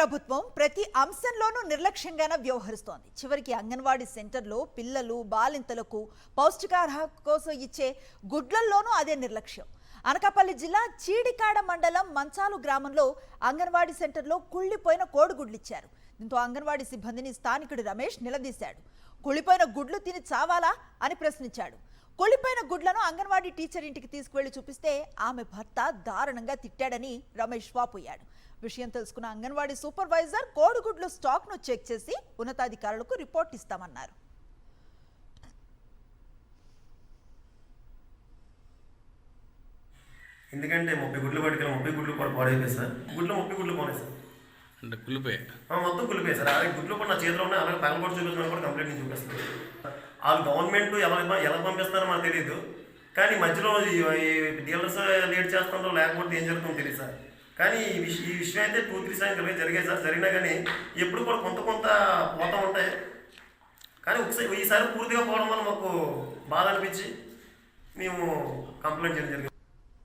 ప్రభుత్వం ప్రతి అంశంలోనూ నిర్లక్ష్యంగానే వ్యవహరిస్తోంది. చివరికి అంగన్వాడీ సెంటర్లో పిల్లలు బాలింతలకు పౌష్టికాహారం కోసం ఇచ్చే గుడ్లల్లోనూ అదే నిర్లక్ష్యం. అనకాపల్లి జిల్లా చీడికాడ మండలం మంచాలు గ్రామంలో అంగన్వాడీ సెంటర్లో కుళ్ళిపోయిన కోడిగుడ్లు ఇచ్చారు. దీంతో అంగన్వాడీ సిబ్బందిని స్థానికుడు రమేష్ నిలదీశాడు. కుళ్ళిపోయిన గుడ్లు తిని చావాలా అని ప్రశ్నించాడు. కుళ్ళిపోయిన గుడ్లను అంగన్వాడీ టీచర్ ఇంటికి తీసుకువెళ్లి చూపిస్తే ఆమె భర్త దారుణంగా తిట్టాడని రమేష్ వాపోయాడు. విషయం తెలుసుకున్న అంగన్వాడీ సూపర్వైజర్ కోడిగుడ్లు స్టాక్ ను చెక్ చేసి ఉన్నతాధికారులకు రిపోర్ట్ ఇస్తామన్నారు. ఎందుకంటే 30 గుడ్లు పట్టుకెళ్ళి 30 గుడ్లు కూడా పాడైపోయి సార్. 30 గుడ్లు పోనాయి సార్. అంటే కుళ్ళిపోయాయి మొత్తం కుళ్ళిపోయాయి సార్. అలాగే గుడ్లు కూడా నా చేతిలో ఉన్నాయి. అలాగే పగల కూడా చూపించమని కూడా కంప్లైంట్ నేను చూపిస్తాను. వాళ్ళు గవర్నమెంట్ ఎలా పంపిస్తారో మనకు తెలియదు. కానీ మధ్యలో ఈ డీలర్స్ లేట్ చేస్తుంటారో లేకపోతే ఏం జరుగుతుందో తెలియదు సార్. కానీ ఈ విషయం అయితే 2-3 సార్లు జరిగాయి సార్. జరిగినా కానీ ఎప్పుడు కూడా కొంత పోతూ ఉంటాయి. కానీ ఒకసారి ఈసారి పూర్తిగా పోవడం వల్ల మాకు బాధ అనిపించి మేము కంప్లైంట్ చేయడం జరిగింది.